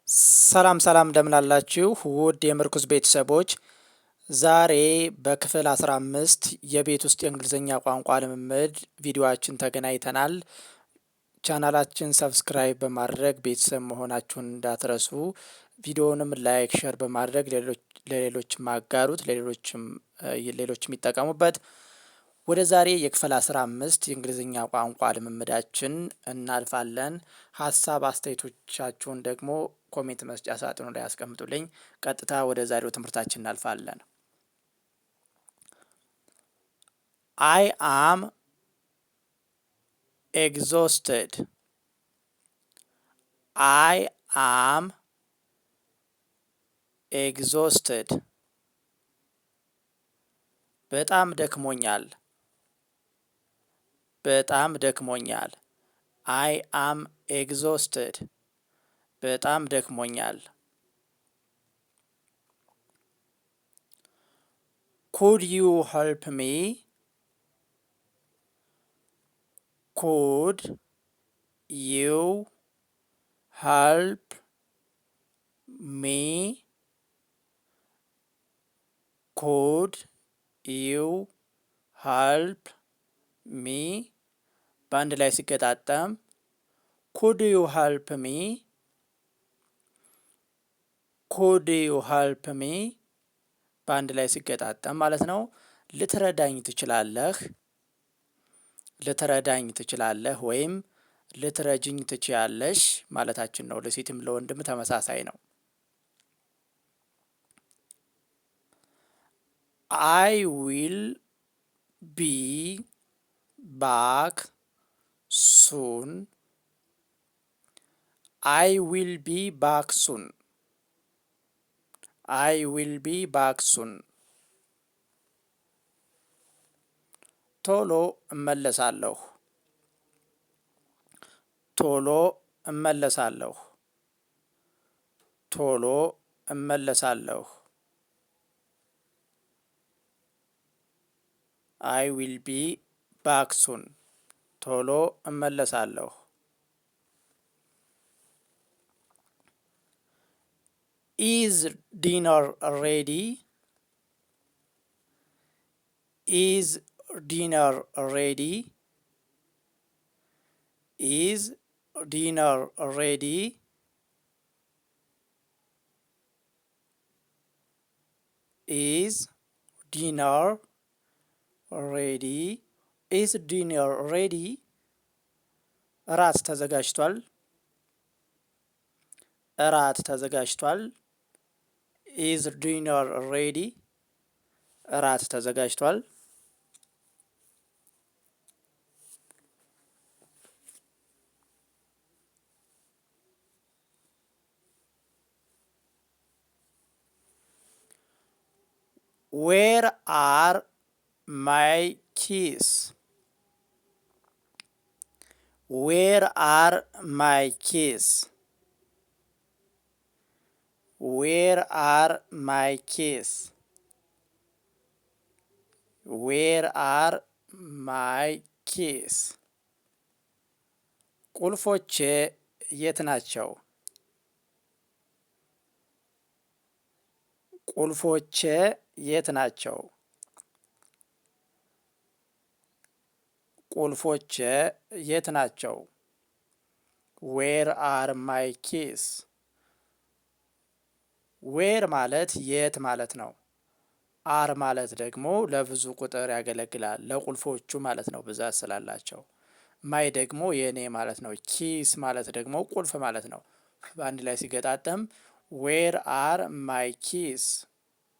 ሰላም ሰላም እንደምን አላችሁ ውድ የምርኩዝ ቤተሰቦች፣ ዛሬ በክፍል 15 የቤት ውስጥ የእንግሊዝኛ ቋንቋ ልምምድ ቪዲዮአችን ተገናኝተናል። ቻናላችን ሰብስክራይብ በማድረግ ቤተሰብ መሆናችሁን እንዳትረሱ። ቪዲዮውንም ላይክ፣ ሸር በማድረግ ለሌሎችም አጋሩት፣ ሌሎችም ይጠቀሙበት። ወደ ዛሬ የክፍል 15 የእንግሊዝኛ ቋንቋ ልምምዳችን እናልፋለን። ሀሳብ አስተያየቶቻችሁን ደግሞ ኮሜንት መስጫ ሳጥኑ ላይ ያስቀምጡልኝ። ቀጥታ ወደ ዛሬው ትምህርታችን እናልፋለን። I am exhausted. I am exhausted. በጣም ደክሞኛል። በጣም ደክሞኛል። I am exhausted. በጣም ደክሞኛል። Could you help me? Could you help me? Could you help me? በአንድ ላይ ሲገጣጠም could you help me? could you help me? በአንድ ላይ ሲገጣጠም ማለት ነው። ልትረዳኝ ትችላለህ፣ ልትረዳኝ ትችላለህ ወይም ልትረጅኝ ትችያለሽ ማለታችን ነው። ለሴትም ለወንድም ተመሳሳይ ነው። I will be back soon. I will be back soon. I will be back soon. ቶሎ እመለሳለሁ። ቶሎ እመለሳለሁ። ቶሎ እመለሳለሁ። I will be back soon. ቶሎ እመለሳለሁ። Is dinner ready? Is dinner ready? Is dinner ready? Is dinner ready? Is dinner ready? እራት ተዘጋጅቷል። እራት ተዘጋጅቷል። Is dinner ready? እራት ተዘጋጅቷል። Where are my keys? Where are my keys? Where are my keys? Where are my keys? ቁልፎቼ የት ናቸው? ቁልፎቼ የት ናቸው? ቁልፎቼ የት ናቸው? Where are my keys? ዌር ማለት የት ማለት ነው። አር ማለት ደግሞ ለብዙ ቁጥር ያገለግላል፣ ለቁልፎቹ ማለት ነው ብዛት ስላላቸው። ማይ ደግሞ የኔ ማለት ነው። ኪስ ማለት ደግሞ ቁልፍ ማለት ነው። በአንድ ላይ ሲገጣጠም ዌር አር ማይ ኪስ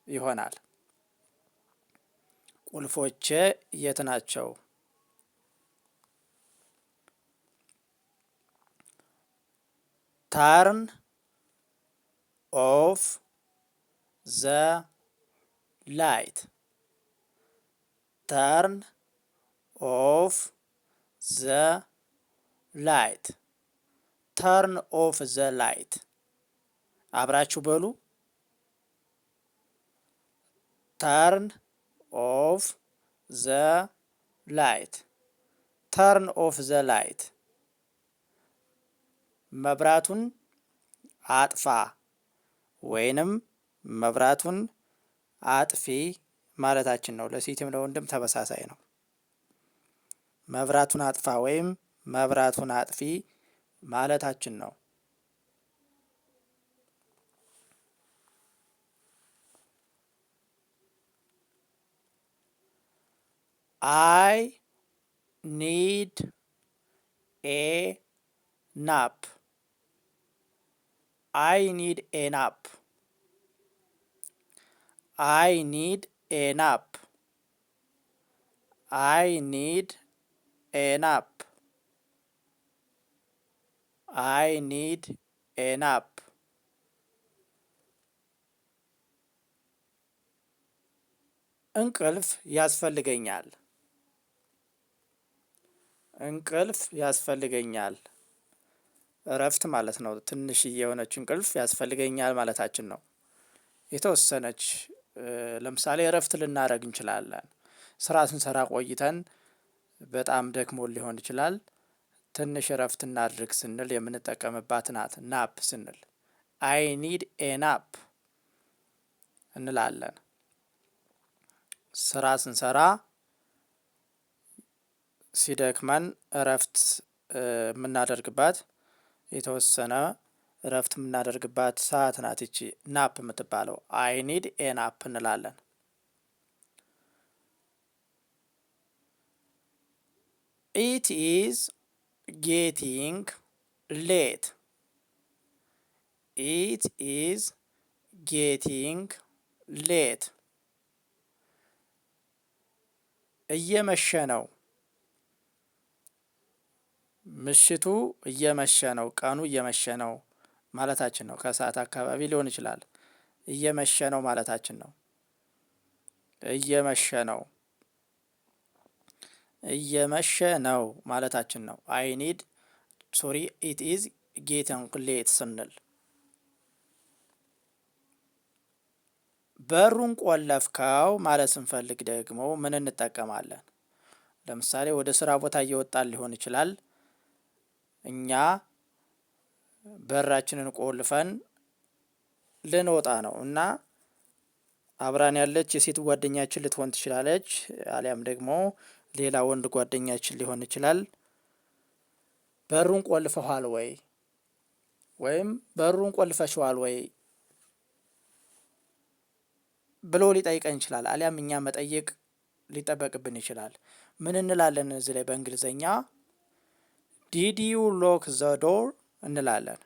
ይሆናል። ቁልፎቼ የት ናቸው? ተርን ኦፍ ዘ ላይት። ተርን ኦፍ ዘ ላይት። ተርን ኦፍ ዘ ላይት። አብራችሁ በሉ። ተርን ኦፍ ዘ ላይት። ተርን ኦፍ ዘ ላይት። መብራቱን አጥፋ ወይንም መብራቱን አጥፊ ማለታችን ነው። ለሴትም ለወንድም ተመሳሳይ ነው። መብራቱን አጥፋ ወይም መብራቱን አጥፊ ማለታችን ነው። I need a nap. I need a nap. I need a nap. I need a nap. I need a nap. እንቅልፍ ያስፈልገኛል። እንቅልፍ ያስፈልገኛል። እረፍት ማለት ነው። ትንሽ የሆነች እንቅልፍ ያስፈልገኛል ማለታችን ነው። የተወሰነች ለምሳሌ እረፍት ልናደርግ እንችላለን። ስራ ስንሰራ ቆይተን በጣም ደክሞን ሊሆን ይችላል። ትንሽ እረፍት እናድርግ ስንል የምንጠቀምባት ናት። ናፕ ስንል አይ ኒድ ኤ ናፕ እንላለን። ስራ ስንሰራ ሲደክመን እረፍት የምናደርግባት የተወሰነ እረፍት የምናደርግባት ሰዓት ናት ይቺ ናፕ የምትባለው። አይ ኒድ ኤ ናፕ እንላለን። ኢት ኢዝ ጌቲንግ ሌት። ኢት ኢዝ ጌቲንግ ሌት። እየመሸ ነው። ምሽቱ እየመሸ ነው፣ ቀኑ እየመሸ ነው ማለታችን ነው። ከሰዓት አካባቢ ሊሆን ይችላል። እየመሸ ነው ማለታችን ነው። እየመሸ ነው፣ እየመሸ ነው ማለታችን ነው። አይ ኒድ ሶሪ ኢት ኢዝ ጌቲንግ ሌት ስንል። በሩን ቆለፍከው ማለት ስንፈልግ ደግሞ ምን እንጠቀማለን? ለምሳሌ ወደ ስራ ቦታ እየወጣን ሊሆን ይችላል። እኛ በራችንን ቆልፈን ልንወጣ ነው እና አብራን ያለች የሴት ጓደኛችን ልትሆን ትችላለች፣ አሊያም ደግሞ ሌላ ወንድ ጓደኛችን ሊሆን ይችላል። በሩን ቆልፈዋል ወይ ወይም በሩን ቆልፈሽዋል ወይ ብሎ ሊጠይቀን ይችላል። አሊያም እኛ መጠየቅ ሊጠበቅብን ይችላል። ምን እንላለን እዚህ ላይ በእንግሊዘኛ? ዲድ ዩ ሎክ ዘ ዶር እንላለን።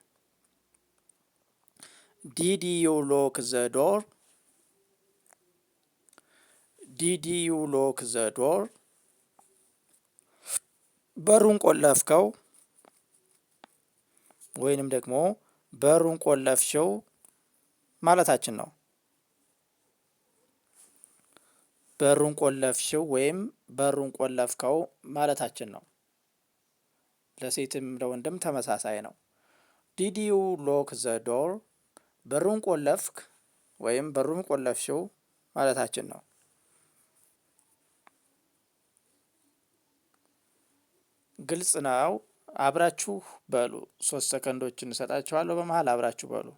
ዲድ ዩ ሎክ ዘ ዶር። ዲድ ዩ ሎክ ዘ ዶር። በሩን ቆለፍከው ወይንም ደግሞ በሩን ቆለፍሽው ማለታችን ነው። በሩን ቆለፍሽው ወይም በሩን ቆለፍከው ማለታችን ነው። ለሴትም ለወንድም ተመሳሳይ ነው። ዲድ ዩ ሎክ ዘ ዶር። በሩን ቆለፍክ ወይም በሩን ቆለፍሽው ማለታችን ነው። ግልጽ ነው። አብራችሁ በሉ። 3 ሰከንዶችን እንሰጣችኋለሁ። በመሀል አብራችሁ በሉ።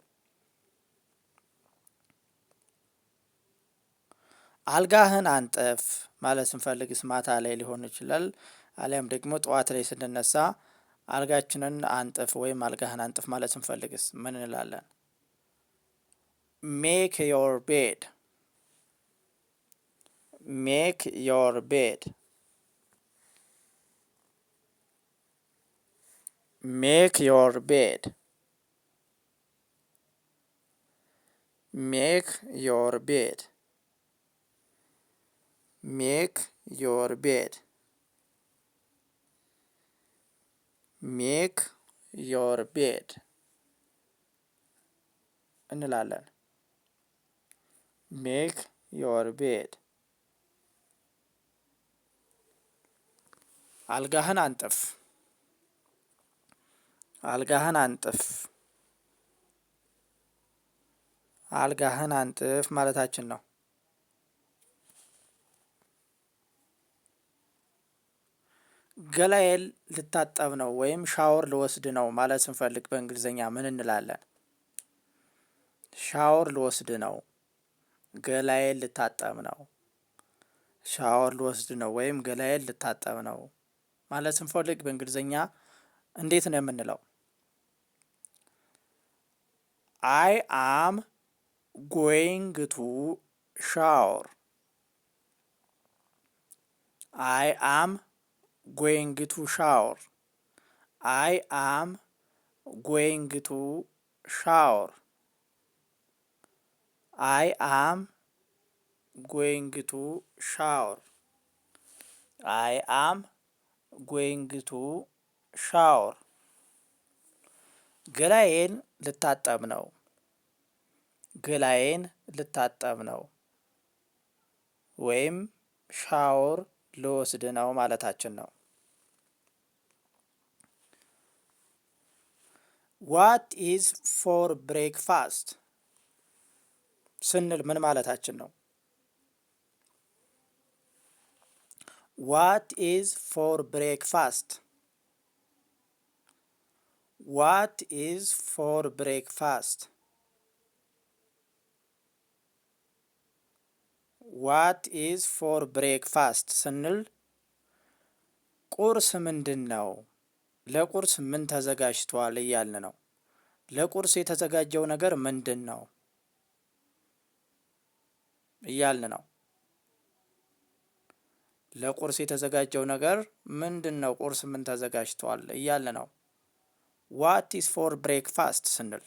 አልጋህን አንጥፍ ማለት ስንፈልግስ ማታ ላይ ሊሆን ይችላል። አሊያም ደግሞ ጠዋት ላይ ስንነሳ አልጋችንን አንጥፍ ወይም አልጋህን አንጥፍ ማለት ስንፈልግስ ምን እንላለን? ሜክ ዮር ቤድ። ሜክ ዮር ቤድ። ሜክ ዮር ቤድ። ሜክ ዮር ቤድ። ሜክ ዮር ቤድ። ሜክ ዮር ቤድ እንላለን። ሜክ ዮር ቤድ። አልጋህን አንጥፍ። አልጋህን አንጥፍ። አልጋህን አንጥፍ ማለታችን ነው። ገላዬን ልታጠብ ነው ወይም ሻወር ልወስድ ነው ማለት ስንፈልግ በእንግሊዘኛ ምን እንላለን? ሻወር ልወስድ ነው። ገላዬን ልታጠብ ነው። ሻወር ልወስድ ነው ወይም ገላዬን ልታጠብ ነው ማለት ስንፈልግ በእንግሊዝኛ እንዴት ነው የምንለው? አይ አም ጎይንግ ቱ ሻወር። አይ አም ጎይንግ ቱ ሻወር። አይ አም ጎይንግ ቱ ሻወር። አይ አም ጎይንግ ቱ ሻወር። አይ አም ጎይንግ ቱ ሻወር። ገላዬን ልታጠብ ነው። ገላዬን ልታጠብ ነው ወይም ሻወር ልወስድ ነው ማለታችን ነው። ዋት ኢዝ ፎር ብሬክፋስት ስንል ምን ማለታችን ነው? ዋት ኢዝ ፎር ብሬክፋስት። ዋት ኢዝ ፎር ብሬክፋስት። ዋት ኢዝ ፎር ብሬክፋስት ስንል ቁርስ ምንድን ነው? ለቁርስ ምን ተዘጋጅቷል እያልን ነው። ለቁርስ የተዘጋጀው ነገር ምንድን ነው እያልን ነው። ለቁርስ የተዘጋጀው ነገር ምንድን ነው? ቁርስ ምን ተዘጋጅቷል እያልን ነው። ዋት ኢዝ ፎር ብሬክፋስት ስንል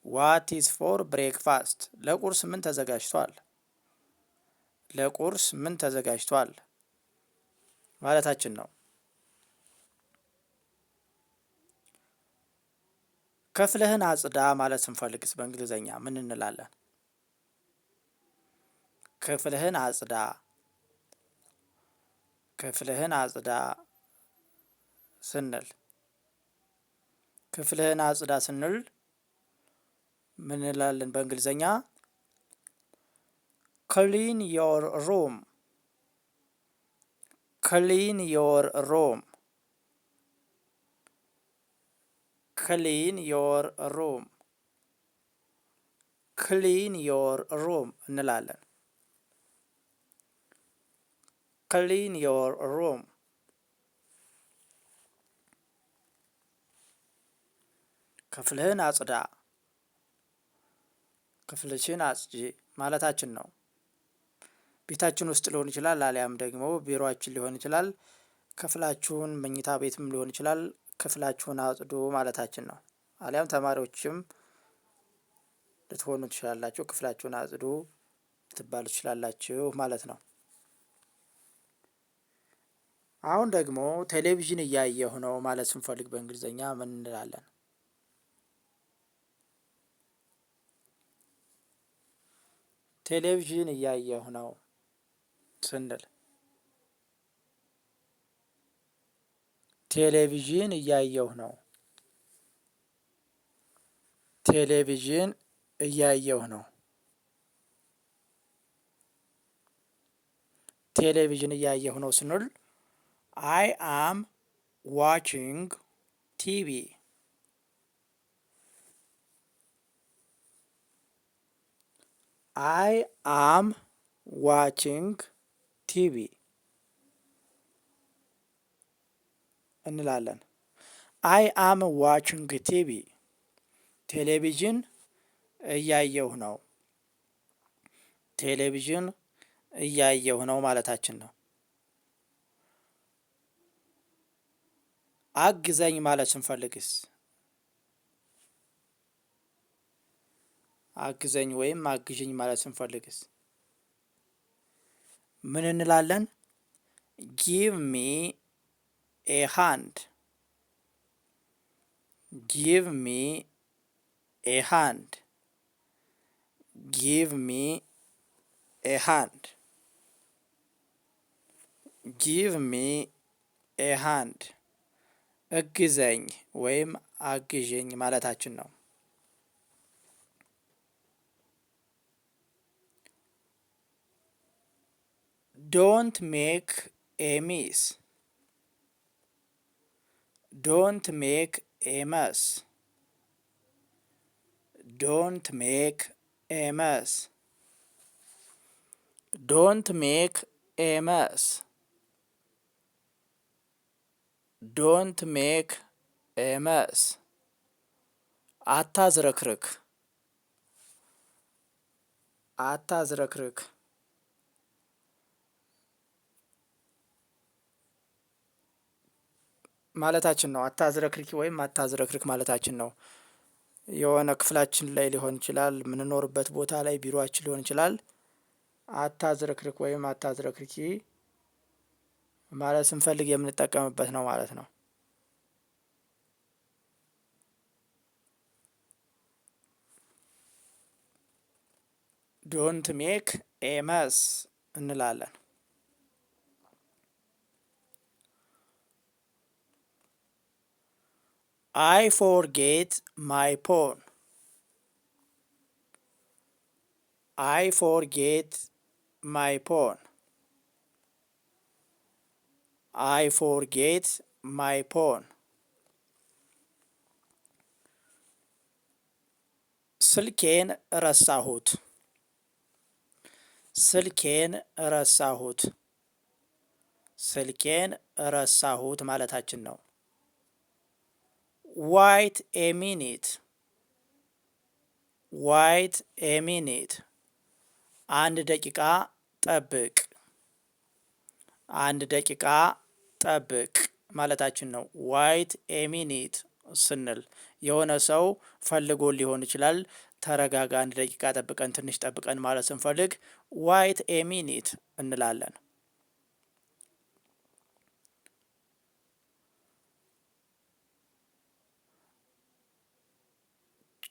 ዋት ኢዝ ፎር ብሬክፋስት ለቁርስ ምን ተዘጋጅቷል? ለቁርስ ምን ተዘጋጅቷል ማለታችን ነው። ክፍልህን አጽዳ ማለት ስንፈልግስ በእንግሊዝኛ ምን እንላለን? ክፍልህን አጽዳ። ክፍልህን አጽዳ ስንል ክፍልህን አጽዳ ስንል ምን እንላለን በእንግሊዝኛ? ክሊን ዮር ሩም። ክሊን ዮር ሩም። ክሊን ዮር ሩም። ክሊን ዮር ሩም እንላለን። ክሊን ዮር ሩም። ክፍልህን አጽዳ፣ ክፍልሽን አጽጂ ማለታችን ነው። ቤታችን ውስጥ ሊሆን ይችላል፣ አሊያም ደግሞ ቢሮአችን ሊሆን ይችላል። ክፍላችሁን መኝታ ቤትም ሊሆን ይችላል። ክፍላችሁን አጽዱ ማለታችን ነው። አሊያም ተማሪዎችም ልትሆኑ ትችላላችሁ። ክፍላችሁን አጽዱ ልትባሉ ትችላላችሁ ማለት ነው። አሁን ደግሞ ቴሌቪዥን እያየሁ ነው ማለት ስንፈልግ በእንግሊዝኛ ምን እንላለን? ቴሌቪዥን እያየሁ ነው ስንል ቴሌቪዥን እያየሁ ነው። ቴሌቪዥን እያየሁ ነው። ቴሌቪዥን እያየሁ ነው ስንል አይ አም ዋቺንግ ቲቪ። አይ አም ዋቺንግ ቲቪ እንላለን። አይ አም ዋቺንግ ቲቪ ቴሌቪዥን እያየሁ ነው። ቴሌቪዥን እያየሁ ነው ማለታችን ነው። አግዘኝ ማለት ስንፈልግስ አግዘኝ ወይም አግዥኝ ማለት ስንፈልግስ ምን እንላለን? ጊቭ ሚ ኤ ሃንድ። ጊቭ ሚ ኤ ሃንድ። ጊቭ ሚ ኤ ሃንድ። ጊቭ ሚ ኤ ሃንድ እግዘኝ ወይም አግዥኝ ማለታችን ነው። ዶንት ሜክ ኤ ሚስ። ዶንት ሜክ ኤ መስ። ዶንት ሜክ ኤ መስ። ዶንት ሜክ ኤ መስ። ዶንት ሜክ ኤ መስ። አታዝረክርክ። አታዝረክርክ ማለታችን ነው። አታዝረክርኪ ወይም አታዝረክርክ ማለታችን ነው። የሆነ ክፍላችን ላይ ሊሆን ይችላል፣ የምንኖርበት ቦታ ላይ ቢሮአችን ሊሆን ይችላል። አታዝረክርክ ወይም አታዝረክርኪ ማለት ስንፈልግ የምንጠቀምበት ነው ማለት ነው። ዶንት ሜክ ኤ መስ እንላለን። አይ ፎርጌት ማይ ፖን። አይ ፎርጌት ማይ ፖን። አይ ፎርጌት ማይ ፖን። ስልኬን ረሳሁት። ስልኬን ረሳሁት። ስልኬን ረሳሁት ማለታችን ነው። ዋይት ኤ ሚኒት። ዋይት ኤ ሚኒት። አንድ ደቂቃ ጠብቅ። አንድ ደቂቃ ጠብቅ ማለታችን ነው። ዋይት ኤ ሚኒት ስንል የሆነ ሰው ፈልጎ ሊሆን ይችላል። ተረጋጋ፣ አንድ ደቂቃ ጠብቀን፣ ትንሽ ጠብቀን ማለት ስንፈልግ ዋይት ኤ ሚኒት እንላለን።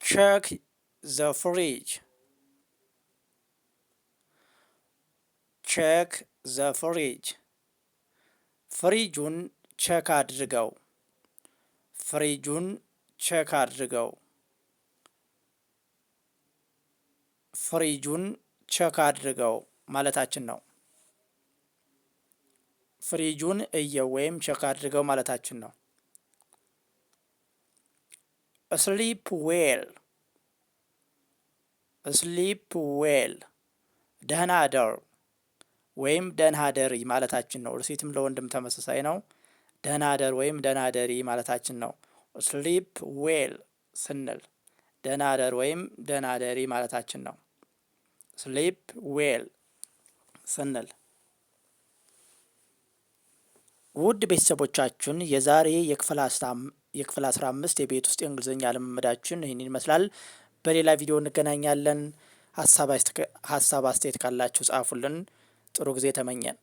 ቼክ ዘ ፍሪጅ። ቼክ ዘ ፍሪጅ። ፍሪጁን ቼክ አድርገው። ፍሪጁን ቼክ አድርገው። ፍሪጁን ቼክ አድርገው ማለታችን ነው። ፍሪጁን እየው ወይም ቼክ አድርገው ማለታችን ነው። ስሊፕ ዌል። ስሊፕ ዌል ደህና አደር ወይም ደህና አደሪ ማለታችን ነው። ሴትም ለወንድም ተመሳሳይ ነው። ደህና አደር ወይም ደህና አደሪ ማለታችን ነው። ስሊፕ ዌል ስንል ደህና አደር ወይም ደህና አደሪ ማለታችን ነው። ስሊፕ ዌል ስንል። ውድ ቤተሰቦቻችን የዛሬ የክፍል 15 የቤት ውስጥ የእንግሊዝኛ ልምምዳችን ይህን ይመስላል። በሌላ ቪዲዮ እንገናኛለን። ሀሳብ አስተያየት ካላችሁ ጻፉልን። ጥሩ ጊዜ ተመኘን።